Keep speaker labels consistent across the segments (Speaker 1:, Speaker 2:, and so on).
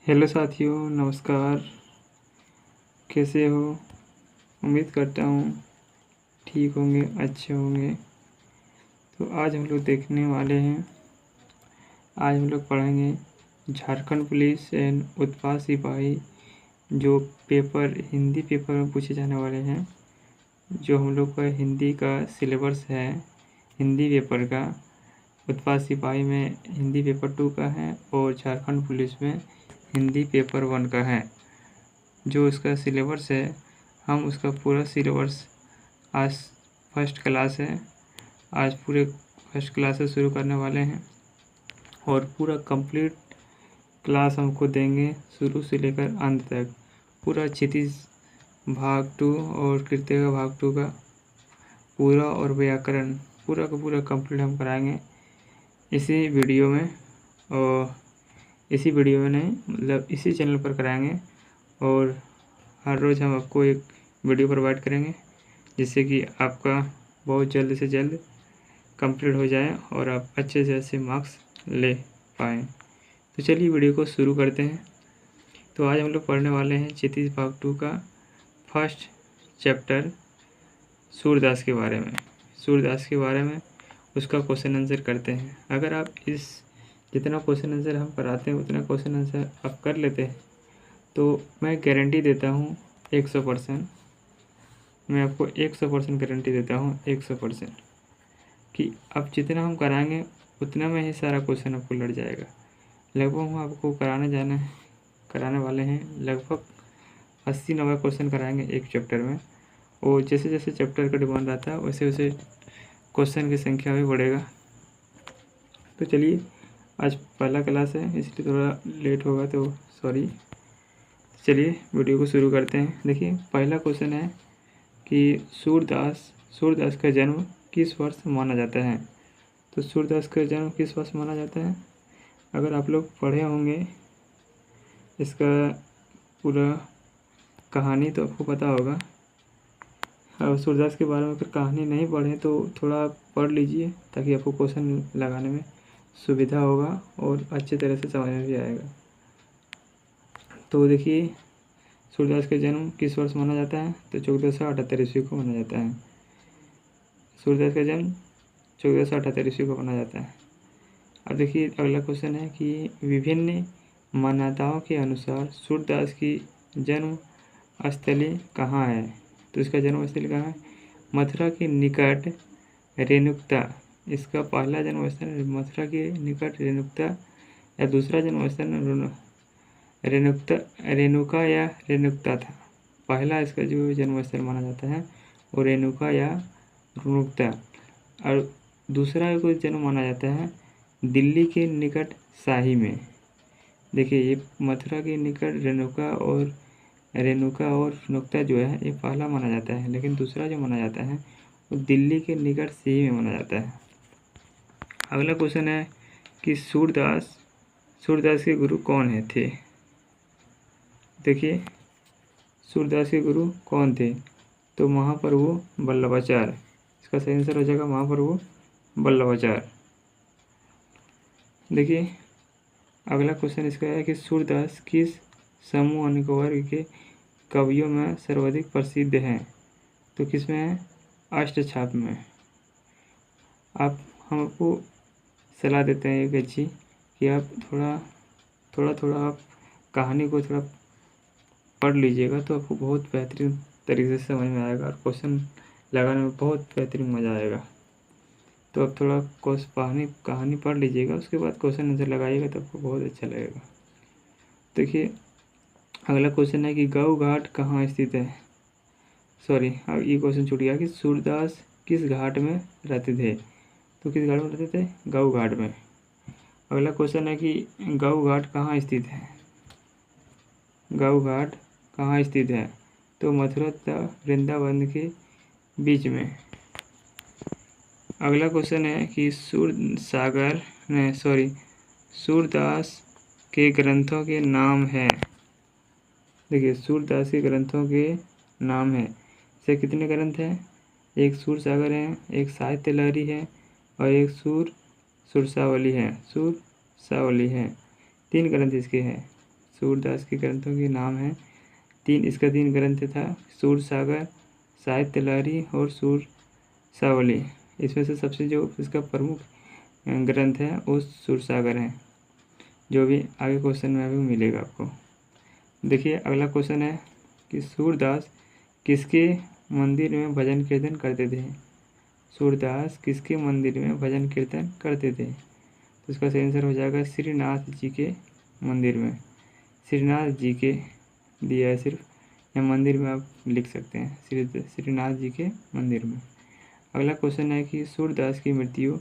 Speaker 1: Hello साथियों, नमस्कार। कैसे हो? उम्मीद करता हूँ ठीक होंगे, अच्छे होंगे। तो आज हम लोग देखने वाले हैं, आज हम लोग पढ़ेंगे झारखंड पुलिस एंड उत्पाद सिपाही, जो पेपर हिंदी पेपर में पूछे जाने वाले हैं। जो हम लोग का हिंदी का सिलेबस है, हिंदी पेपर का उत्पाद सिपाही में हिंदी पेपर 2 का है और झारखंड पुलिस में हिंदी पेपर 1 का है। जो उसका सिलेबस है, हम उसका पूरा सिलेबस, आज फर्स्ट क्लास है, आज पूरे फर्स्ट क्लास से शुरू करने वाले हैं और पूरा कंप्लीट क्लास हमको देंगे शुरू से लेकर अंत तक। पूरा क्षितिज भाग 2 और कृत्य का भाग 2 का पूरा और व्याकरण पूरा का पूरा कंप्लीट हम कराएंगे इसी वीडियो में। और इसी वीडियो में नहीं, मतलब इसी चैनल पर कराएंगे। और हर रोज़ हम आपको एक वीडियो प्रोवाइड करेंगे जिससे कि आपका बहुत जल्द से जल्द कंप्लीट हो जाए और आप अच्छे से अच्छे मार्क्स ले पाएँ। तो चलिए वीडियो को शुरू करते हैं। तो आज हम लोग पढ़ने वाले हैं क्षितिज भाग 2 का फर्स्ट चैप्टर सूरदास के बारे में। सूरदास के बारे में उसका क्वेश्चन आंसर करते हैं। अगर आप इस जितना क्वेश्चन आंसर हम कराते हैं उतना क्वेश्चन आंसर आप कर लेते हैं तो मैं गारंटी देता हूँ 100%, मैं आपको 100% गारंटी देता हूँ 100% कि अब जितना हम कराएंगे उतना में ही सारा क्वेश्चन आपको लड़ जाएगा। लगभग हम आपको कराने वाले हैं लगभग 80-90 क्वेश्चन कराएंगे एक चैप्टर में। और जैसे जैसे चैप्टर का डिमांड आता है वैसे वैसे क्वेश्चन की संख्या भी बढ़ेगा। तो चलिए, आज पहला क्लास है इसलिए थोड़ा लेट होगा तो सॉरी। चलिए वीडियो को शुरू करते हैं। देखिए, पहला क्वेश्चन है कि सूरदास का जन्म किस वर्ष माना जाता है। तो सूरदास का जन्म किस वर्ष माना जाता है? अगर आप लोग पढ़े होंगे इसका पूरा कहानी तो आपको पता होगा। और सूरदास के बारे में अगर कहानी नहीं पढ़े तो थोड़ा पढ़ लीजिए ताकि आपको क्वेश्चन लगाने में सुविधा होगा और अच्छे तरह से समझ में भी आएगा। तो देखिए, सूरदास का जन्म किस वर्ष माना जाता है? तो 1478 ईस्वी को माना जाता है। सूरदास का जन्म 1478 ईस्वी को माना जाता है। अब देखिए, अगला क्वेश्चन है कि विभिन्न मान्यताओं के अनुसार सूरदास की जन्म स्थली कहाँ है। तो इसका जन्म स्थली कहाँ है? मथुरा के निकट रेणुका। इसका पहला जन्म स्थान मथुरा के निकट रेणुका या दूसरा जन्म स्थान रेणुका या रेणुका था। पहला इसका जो जन्म स्थल माना जाता है वो रेणुका या रेणुका, और दूसरा को जन्म माना जाता है दिल्ली के निकट शाही में। देखिए, ये मथुरा के निकट रेणुका और रेणुका जो है ये पहला माना जाता है, लेकिन दूसरा जो माना जाता है वो दिल्ली के निकट शाही में माना जाता है। अगला क्वेश्चन है कि सूरदास के गुरु कौन थे। देखिए, सूरदास के गुरु कौन थे? तो महाप्रभु वल्लभाचार्य। इसका सही आंसर हो जाएगा महाप्रभु वल्लभाचार्य। देखिए, अगला क्वेश्चन इसका है कि सूरदास किस समूह वर्ग के कवियों में सर्वाधिक प्रसिद्ध हैं। तो किस में है? अष्टछाप में। हम आपको सलाह देते हैं एक अच्छी कि आप थोड़ा आप कहानी को थोड़ा पढ़ लीजिएगा तो आपको बहुत बेहतरीन तरीके से समझ में आएगा और क्वेश्चन लगाने में बहुत बेहतरीन मज़ा आएगा। तो आप थोड़ा कहानी पढ़ लीजिएगा, उसके बाद क्वेश्चन आंसर लगाइएगा तो आपको बहुत अच्छा लगेगा। देखिए, अगला क्वेश्चन है कि गऊ घाट कहाँ स्थित है। सॉरी, अब ये क्वेश्चन छूट गया कि सूरदास किस घाट में रहते थे। तो किस घाट में रहते थे? गऊ घाट में। अगला क्वेश्चन है कि गऊ घाट कहाँ स्थित है। गऊ घाट कहाँ स्थित है? तो मथुरा तथा वृंदावन के बीच में। अगला क्वेश्चन है कि सूरदास के ग्रंथों के नाम हैं। देखिए, सूरदास के ग्रंथों के नाम हैं। इसे कितने ग्रंथ हैं? एक सूरसागर है, एक साहित्य लहरी है और एक सुरसावली है। 3 ग्रंथ इसके हैं। सूरदास के ग्रंथों के नाम हैं। इसका 3 ग्रंथ था, सूरसागर, साहित्य लहरी और सूरसावली। इसमें से सबसे जो इसका प्रमुख ग्रंथ है वो सूरसागर है, जो भी आगे क्वेश्चन में भी मिलेगा आपको। देखिए अगला क्वेश्चन है कि सूरदास किसके मंदिर में भजन कीर्तन करते थे। सूरदास किसके मंदिर में भजन कीर्तन करते थे? तो इसका सही आंसर हो जाएगा श्रीनाथ जी के मंदिर में। श्रीनाथ जी के दिया है सिर्फ, या मंदिर में आप लिख सकते हैं श्रीनाथ जी के मंदिर में। अगला क्वेश्चन है कि सूरदास की मृत्यु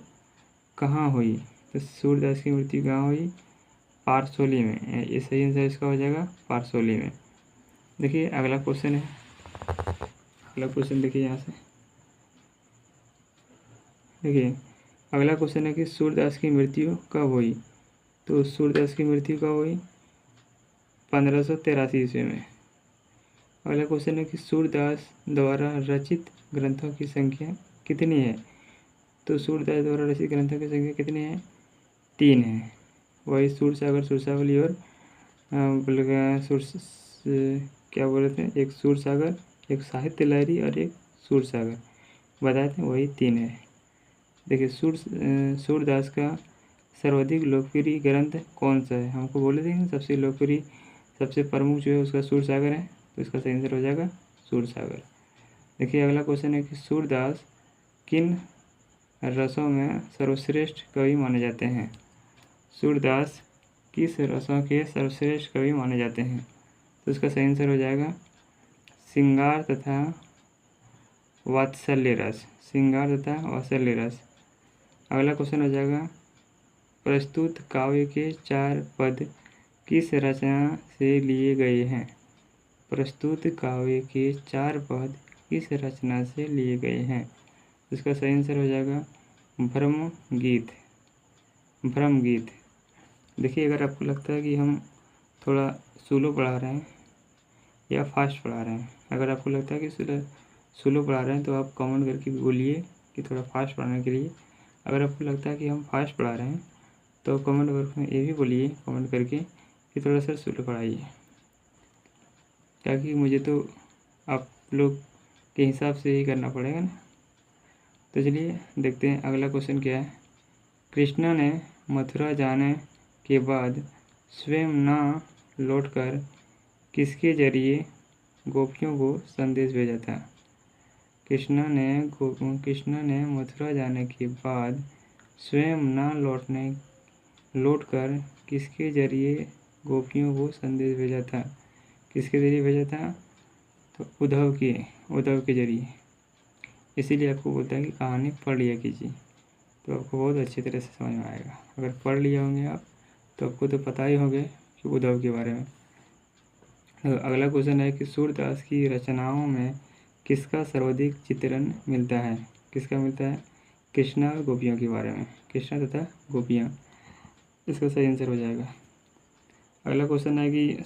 Speaker 1: कहाँ हुई। तो सूरदास की मृत्यु कहाँ हुई? पारसोली में। ये सही आंसर इसका हो जाएगा पारसोली में। देखिए अगला क्वेश्चन है, अगला क्वेश्चन देखिए यहाँ से, देखिए अगला क्वेश्चन है कि सूरदास की मृत्यु कब हुई। तो सूरदास की मृत्यु कब हुई? 1583 ईस्वी में। अगला क्वेश्चन है कि सूरदास द्वारा रचित ग्रंथों की संख्या कितनी है। तो सूरदास द्वारा रचित ग्रंथों की संख्या कितनी है? 3 है। वही सूरसागर, सूरसावली और क्या बोल रहे थे, एक सूरसागर, एक साहित्य लहरी और एक सूरसागर बताए थे, वही 3 है। देखिए सूरदास का सर्वाधिक लोकप्रिय ग्रंथ कौन सा है? हमको बोले थे सबसे लोकप्रिय, सबसे प्रमुख जो है उसका सूरसागर है, तो इसका सही आंसर हो जाएगा सूरसागर। देखिए अगला क्वेश्चन है कि सूरदास किन रसों में सर्वश्रेष्ठ कवि माने जाते हैं। सूरदास किस रसों के सर्वश्रेष्ठ कवि माने जाते हैं? तो इसका सही आंसर हो जाएगा श्रृंगार तथा वात्सल्य रस। श्रृंगार तथा वात्सल्य रस। अगला क्वेश्चन हो जाएगा प्रस्तुत काव्य के 4 पद किस रचना से लिए गए हैं। प्रस्तुत काव्य के 4 पद किस रचना से लिए गए हैं? इसका सही आंसर हो जाएगा भ्रम गीत। भ्रम गीत। देखिए अगर आपको लगता है कि हम थोड़ा स्लो पढ़ा रहे हैं या फास्ट पढ़ा रहे हैं, अगर आपको लगता है कि स्लो पढ़ा रहे हैं तो आप कमेंट करके बोलिए कि थोड़ा फास्ट पढ़ाने के लिए। अगर आपको लगता है कि हम फास्ट पढ़ा रहे हैं तो कमेंट बॉक्स में ये भी बोलिए कमेंट करके कि थोड़ा सा स्लो पढ़ाइए, ताकि मुझे तो आप लोग के हिसाब से ही करना पड़ेगा ना। तो चलिए देखते हैं अगला क्वेश्चन क्या है। कृष्ण ने मथुरा जाने के बाद स्वयं न लौटकर किसके जरिए गोपियों को संदेश भेजा था। कृष्ण ने मथुरा जाने के बाद स्वयं न लौटकर किसके जरिए गोपियों को संदेश भेजा था। किसके जरिए भेजा था? तो उद्धव के जरिए। इसीलिए आपको बोलता है कि कहानी पढ़ लिया कीजिए, तो आपको बहुत अच्छी तरह से समझ में आएगा। अगर पढ़ लिए होंगे आप तो आपको तो पता ही होंगे कि उद्धव के बारे में। तो अगला क्वेश्चन है कि सूरदास की रचनाओं में किसका सर्वाधिक चित्रण मिलता है। किसका मिलता है? कृष्ण और गोपियों के बारे में, कृष्ण तथा गोपियाँ। इसका सही आंसर हो जाएगा। अगला क्वेश्चन है कि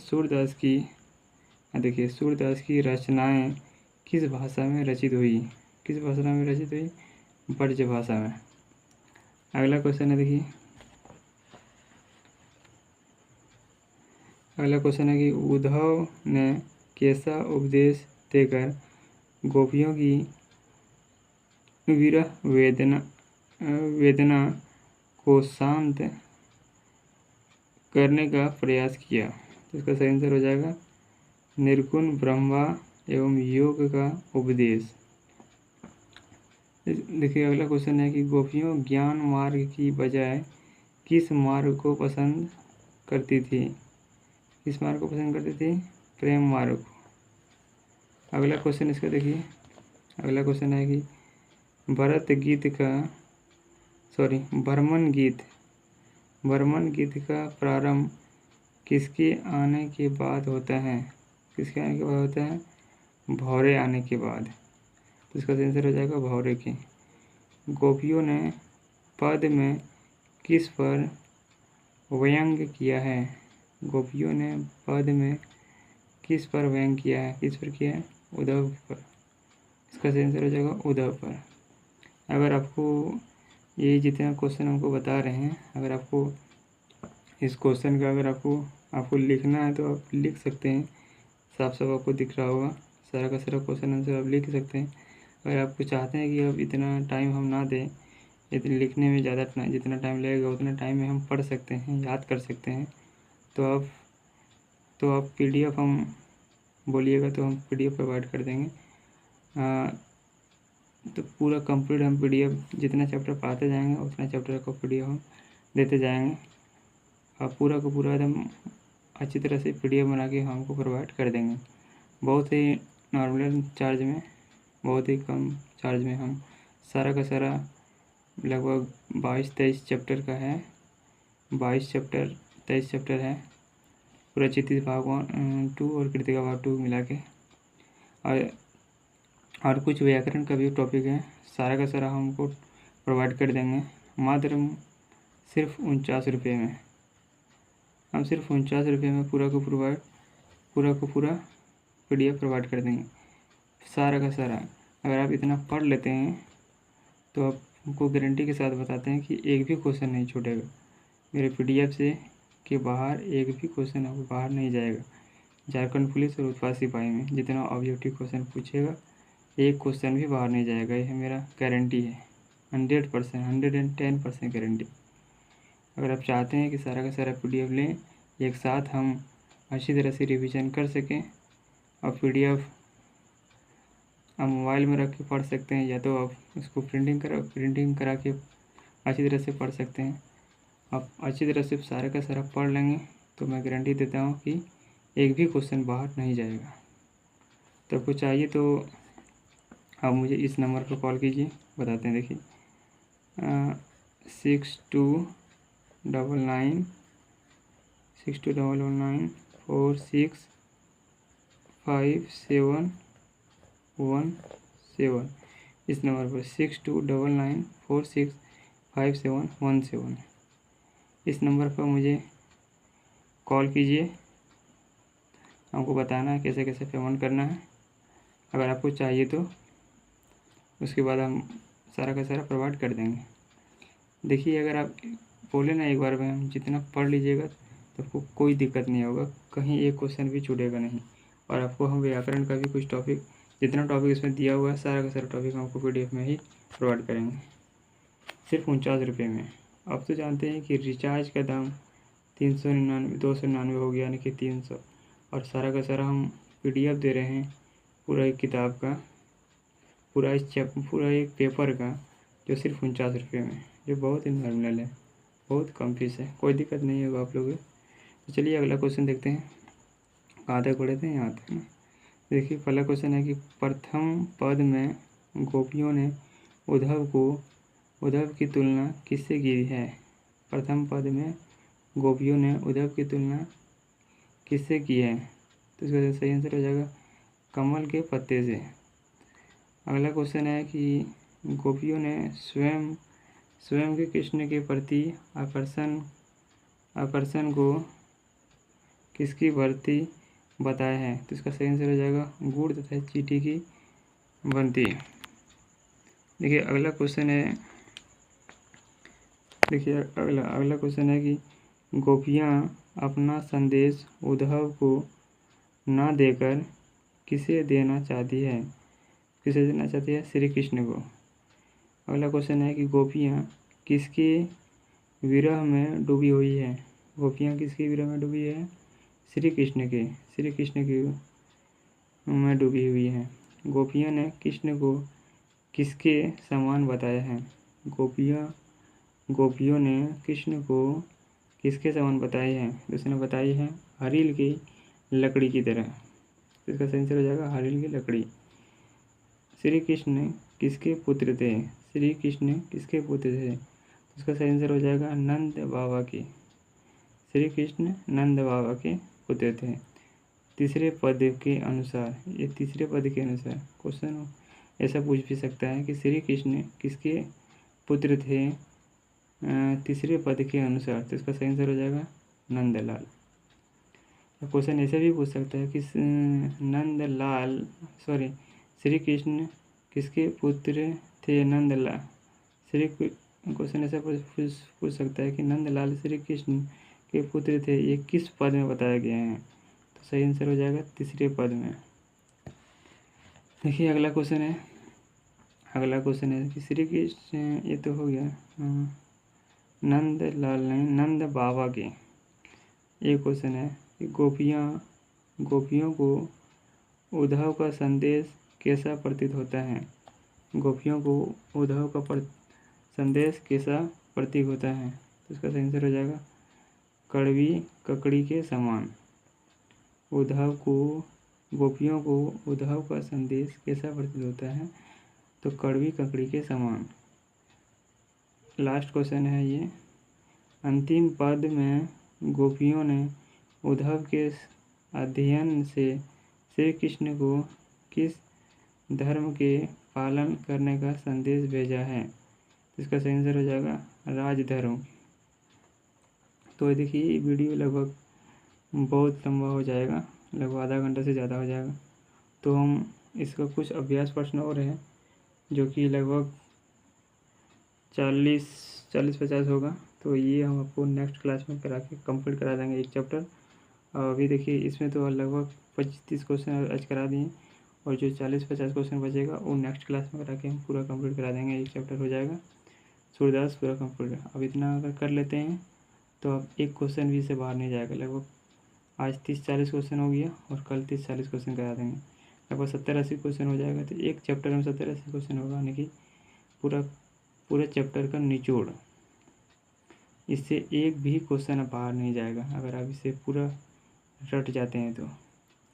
Speaker 1: सूरदास की रचनाएं किस भाषा में रचित हुई। किस भाषा में रचित हुई? ब्रज भाषा में। अगला क्वेश्चन है, देखिए अगला क्वेश्चन है कि उद्धव ने कैसा उपदेश देकर गोपियों की विरह वेदना को शांत करने का प्रयास किया। तो इसका सही आंसर हो जाएगा निर्गुण ब्रह्मा एवं योग का उपदेश। देखिए अगला क्वेश्चन है कि गोपियों ज्ञान मार्ग की बजाय किस मार्ग को पसंद करती थी। किस मार्ग को पसंद करती थी? प्रेम मार्ग को। अगला क्वेश्चन इसका देखिए, अगला क्वेश्चन है कि भ्रमण गीत का प्रारंभ किसके आने के बाद होता है। किसके आने के बाद होता है? भौरे आने के बाद। तो इसका आंसर हो जाएगा भौरे के। गोपियों ने पद में किस पर व्यंग्य किया है। गोपियों ने पद में किस पर व्यंग्य किया है? किस पर किया है? उद्धव पर। इसका आंसर हो जाएगा उद्धव पर। अगर आपको ये जितना क्वेश्चन हमको बता रहे हैं, अगर आपको इस क्वेश्चन का अगर आपको आपको लिखना है तो आप लिख सकते हैं, साफ साफ आपको दिख रहा होगा, सारा का सारा क्वेश्चन आंसर आप लिख सकते हैं। अगर आपको चाहते हैं कि अब इतना टाइम हम ना दें, इतने लिखने में ज़्यादा जितना टाइम लगेगा उतना टाइम में हम पढ़ सकते हैं, याद कर सकते हैं, तो आप PDF हम बोलिएगा तो हम PDF प्रोवाइड कर देंगे। तो पूरा कंप्लीट हम PDF जितना चैप्टर पढ़ाते जाएंगे उतना चैप्टर का PDF हम देते जाएंगे। आप पूरा का पूरा एकदम अच्छी तरह से PDF बना के हमको प्रोवाइड कर देंगे। बहुत ही नॉर्मल चार्ज में, बहुत ही कम चार्ज में हम सारा का सारा लगभग 22-23 चैप्टर का है, 22 चैप्टर 23 चैप्टर है पूरा चित्ती भाग 1, 2 और कृतिका भाग 2 मिला के, और कुछ व्याकरण का भी टॉपिक है, सारा का सारा हमको प्रोवाइड कर देंगे मात्र सिर्फ 49 रुपये में। हम सिर्फ 49 रुपये में पूरा का पूरा PDF प्रोवाइड कर देंगे, सारा का सारा। अगर आप इतना पढ़ लेते हैं तो आपको गारंटी के साथ बताते हैं कि एक भी क्वेश्चन नहीं छूटेगा मेरे PDF से के बाहर, एक भी क्वेश्चन आपको बाहर नहीं जाएगा। झारखंड पुलिस और उत्पाद सिपाही में जितना ऑब्जेक्टिव क्वेश्चन पूछेगा एक क्वेश्चन भी बाहर नहीं जाएगा, यह मेरा गारंटी है, 100%, 110% गारंटी। अगर आप चाहते हैं कि सारा का सारा PDF लें, एक साथ हम अच्छी तरह से रिवीजन कर सकें, और PDF आप मोबाइल में रख के पढ़ सकते हैं, या तो आप उसको प्रिंटिंग करा के अच्छी तरह से पढ़ सकते हैं। आप अच्छी तरह से सारा का सारा पढ़ लेंगे तो मैं गारंटी देता हूँ कि एक भी क्वेश्चन बाहर नहीं जाएगा। तो आपको चाहिए तो आप मुझे इस नंबर पर कॉल कीजिए, बताते हैं। देखिए 6299 465717, इस नंबर पर 6299465717, इस नंबर पर मुझे कॉल कीजिए। हमको बताना है कैसे कैसे पेमेंट करना है। अगर आपको चाहिए तो उसके बाद हम सारा का सारा प्रोवाइड कर देंगे। देखिए अगर आप बोले ना एक बार में हम जितना पढ़ लीजिएगा तो आपको कोई दिक्कत नहीं होगा, कहीं एक क्वेश्चन भी छूटेगा नहीं। और आपको हम व्याकरण का भी कुछ टॉपिक, जितना टॉपिक इसमें दिया हुआ है सारा का सारा टॉपिक हम आपको PDF में ही प्रोवाइड करेंगे, सिर्फ 49 रुपये में। अब तो जानते हैं कि रिचार्ज का दाम 299 हो गया, यानी कि 300, और सारा का सारा हम PDF दे रहे हैं पूरा एक किताब का, पूरा एक पेपर का, जो सिर्फ 49 रुपये में, जो बहुत ही नॉर्मल है, बहुत कम फीस है, कोई दिक्कत नहीं होगा आप लोगों को। तो चलिए अगला क्वेश्चन देखते हैं, कहाँ तक पढ़े थे, यहाँ तक ना। देखिए पहला क्वेश्चन है कि प्रथम पद में गोपियों ने उद्धव की तुलना किससे की है। प्रथम पद में गोपियों ने उद्धव की तुलना किससे की है, तो इसका सही आंसर हो जाएगा कमल के पत्ते से। अगला क्वेश्चन है कि गोपियों ने स्वयं के कृष्ण के प्रति आकर्षण को किसकी वर्ती बताया है, तो इसका सही आंसर हो जाएगा गुड़ तथा चींटी की बनती। देखिए अगला क्वेश्चन है कि गोपियाँ अपना संदेश उद्धव को ना देकर किसे देना चाहती है, श्री कृष्ण को। अगला क्वेश्चन है कि गोपियाँ किसके विरह में डूबी हुई है, गोपियाँ किसके विरह में डूबी है, श्री कृष्ण के में डूबी हुई है। गोपियाँ ने कृष्ण को किसके समान बताया है, गोपियों ने कृष्ण को किसके समान बताई है, उसने बताई है हरील की लकड़ी की तरह। इसका सही आंसर हो जाएगा हरील की लकड़ी। श्री कृष्ण किसके पुत्र थे, इसका सही आंसर हो जाएगा नंद बाबा के। श्री कृष्ण नंद बाबा के पुत्र थे। तीसरे पद के अनुसार क्वेश्चन ऐसा पूछ भी सकता है कि श्री कृष्ण किसके पुत्र थे तीसरे पद के अनुसार, तो इसका सही आंसर हो जाएगा नंदलाल। क्वेश्चन ऐसे भी पूछ सकता है कि श्री कृष्ण किसके पुत्र थे क्वेश्चन ऐसा पूछ सकता है कि नंदलाल श्री कृष्ण के पुत्र थे, ये किस पद में बताया गया है? तो सही आंसर हो जाएगा तीसरे पद में। देखिए अगला क्वेश्चन है कि श्री कृष्ण, ये तो हो गया। नंद लाल नहीं, नंद बाबा के। एक क्वेश्चन है कि गोपियों को उद्धव का संदेश कैसा प्रतीत होता है? गोपियों को उद्धव का संदेश कैसा प्रतीत होता है? तो इसका सही आंसर हो जाएगा कड़वी ककड़ी के समान। गोपियों को उद्धव का संदेश कैसा प्रतीत होता है? तो कड़वी ककड़ी के समान। लास्ट क्वेश्चन है ये, अंतिम पद में गोपियों ने उद्धव के अध्ययन से श्री कृष्ण को किस धर्म के पालन करने का संदेश भेजा है? इसका सही आंसर हो जाएगा राजधर्म। तो देखिए वीडियो लगभग बहुत लंबा हो जाएगा, लगभग आधा घंटा से ज़्यादा हो जाएगा। तो हम इसका कुछ अभ्यास प्रश्न और हैं जो कि लगभग 40-50 होगा। तो ये हम आपको नेक्स्ट क्लास में करा के कंप्लीट करा देंगे एक चैप्टर। और अभी देखिए इसमें तो लगभग 25-30 क्वेश्चन आज करा दिए, और जो 40-50 क्वेश्चन बचेगा वो नेक्स्ट क्लास में करा के हम पूरा कंप्लीट करा देंगे, एक चैप्टर हो जाएगा सूर्यदास पूरा कंप्लीट। अब इतना अगर कर लेते हैं तो अब एक क्वेश्चन भी से बाहर नहीं जाएगा। लगभग आज 30-40 क्वेश्चन हो गया और कल 30-40 क्वेश्चन करा देंगे, लगभग 70-80 क्वेश्चन हो जाएगा। तो एक चैप्टर में 70-80 क्वेश्चन होगा, यानी कि पूरा चैप्टर का निचोड़। इससे एक भी क्वेश्चन बाहर नहीं जाएगा अगर आप इसे पूरा रट जाते हैं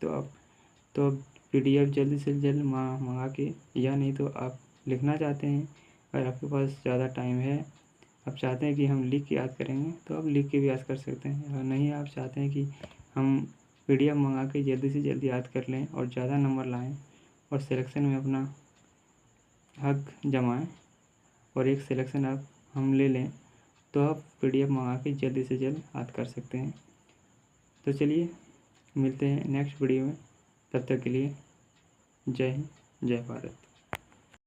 Speaker 1: तो अब PDF जल्दी से जल्द मंगा के, या नहीं तो आप लिखना चाहते हैं, अगर आपके पास ज़्यादा टाइम है, आप चाहते हैं कि हम लिख के याद करेंगे तो आप लिख के भी याद कर सकते हैं। अगर नहीं आप चाहते हैं कि हम PDF मंगा के जल्दी से जल्दी याद कर लें और ज़्यादा नंबर लाएं और सिलेक्शन में अपना हक जमाएं और एक सिलेक्शन हम ले लें, तो आप PDF मंगा के जल्दी से जल्द याद कर सकते हैं। तो चलिए मिलते हैं नेक्स्ट वीडियो में, तब तक के लिए जय हिंद, जय भारत।